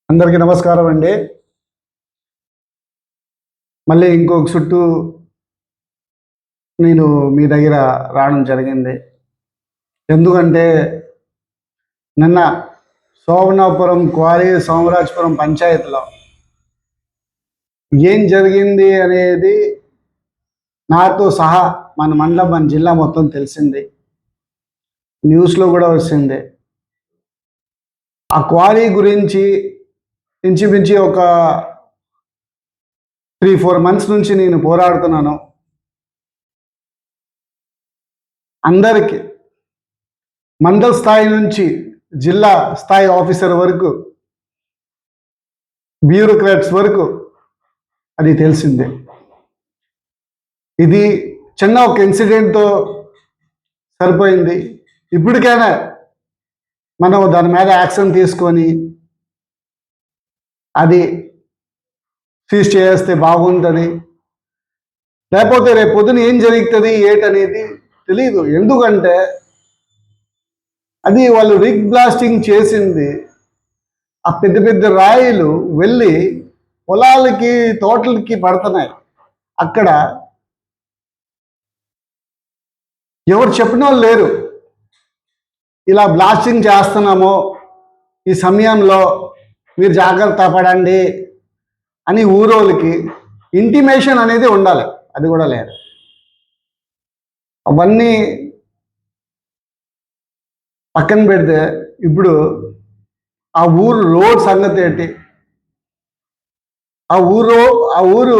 అందరికీ నమస్కారం అండి. మళ్ళీ ఇంకొక చుట్టూ నేను మీ దగ్గర రావడం జరిగింది. ఎందుకంటే నిన్న శోభనాపురం క్వారీ సోమరాజపురం పంచాయతీలో ఏం జరిగింది అనేది నాతో సహా మన మండలం, మన జిల్లా మొత్తం తెలిసింది. న్యూస్లో కూడా వచ్చింది. ఆ క్వారీ గురించి ఇంచుమించు ఒక 3-4 మంత్స్ నుంచి నేను పోరాడుతున్నాను. అందరికీ మండల స్థాయి నుంచి జిల్లా స్థాయి ఆఫీసర్ వరకు, బ్యూరోక్రాట్స్ వరకు అది తెలిసిందే. ఇది చిన్న ఒక ఇన్సిడెంట్తో సరిపోయింది. ఇప్పటికైనా మనం దాని మీద యాక్షన్ తీసుకొని అది సీజ్ చేస్తే బాగుంటుంది. లేకపోతే రేపు పొద్దున ఏం జరుగుతుంది ఏంటనేది తెలియదు. ఎందుకంటే అది వాళ్ళు రిగ్ బ్లాస్టింగ్ చేసింది. ఆ పెద్ద పెద్ద రాయిలు వెళ్ళి పొలాలకి, తోటలకి పడుతున్నాయి. అక్కడ ఎవరు చెప్పిన వాళ్ళు లేరు. ఇలా బ్లాస్టింగ్ చేస్తున్నామో ఈ సమయంలో మీరు జాగ్రత్త పడండి అని ఊరోళ్ళకి ఇంటిమేషన్ అనేది ఉండాలి. అది కూడా లేదు. అవన్నీ పక్కన పెడితే ఇప్పుడు ఆ ఊరు రోడ్ సంగతి ఏంటి, ఆ ఊరు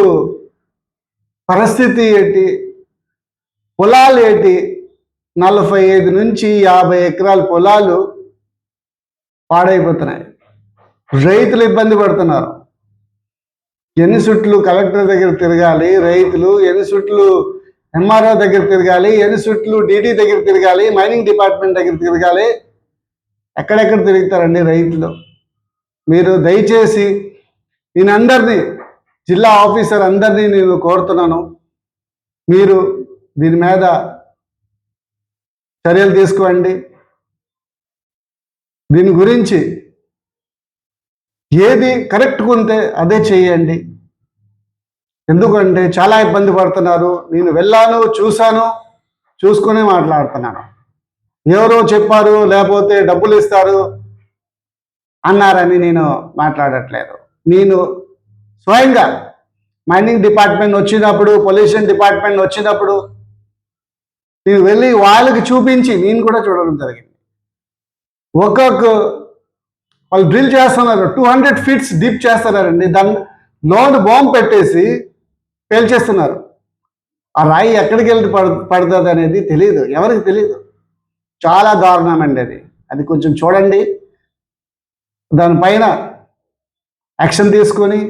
పరిస్థితి ఏంటి, పొలాలు ఏంటి, 45 నుంచి 50 ఎకరాల పొలాలు పాడైపోతున్నాయి. రైతులు ఇబ్బంది పడుతున్నారు. ఎన్ని చుట్లు కలెక్టర్ దగ్గర తిరగాలి రైతులు, ఎన్ని చుట్లు ఎంఆర్ఓ దగ్గర తిరగాలి, ఎన్ని చుట్లు డీడీ దగ్గర తిరగాలి, మైనింగ్ డిపార్ట్మెంట్ దగ్గర తిరగాలి. ఎక్కడెక్కడ తిరుగుతారండి రైతులు? మీరు దయచేసి అందరినీ, జిల్లా ఆఫీసర్ అందరినీ నేను కోరుతున్నాను, మీరు దీని మీద చర్యలు తీసుకోండి. దీని గురించి ఏది కరెక్ట్గా ఉంటే అదే చేయండి. ఎందుకంటే చాలా ఇబ్బంది పడుతున్నారు. నేను వెళ్ళాను, చూశాను, చూసుకునే మాట్లాడుతున్నాను. ఎవరో చెప్పారు, లేకపోతే డబ్బులు ఇస్తారు అన్నారని నేను మాట్లాడట్లేదు. నేను స్వయంగా మైనింగ్ డిపార్ట్మెంట్ వచ్చినప్పుడు, పొల్యూషన్ డిపార్ట్మెంట్ వచ్చినప్పుడు నేను వెళ్ళి వాళ్ళకి చూపించి నేను కూడా చూడడం జరిగింది. వాళ్ళు డ్రిల్ చేస్తున్నారు, 200 ఫీట్స్ డీప్ చేస్తున్నారండి. దాన్ని లోన్ బాంబు పెట్టేసి పేల్చేస్తున్నారు. ఆ రాయి ఎక్కడికి వెళ్ళి పడుతుంది అనేది తెలియదు, ఎవరికి తెలియదు. చాలా దారుణం అండి అది. అది కొంచెం చూడండి, దానిపైన యాక్షన్ తీసుకొని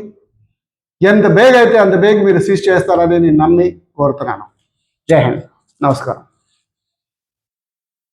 ఎంత బేగ్ అయితే అంత బేగ్ మీరు సీజ్ చేస్తారని నేను నమ్మి కోరుతున్నాను. జై హింద్, నమస్కారం.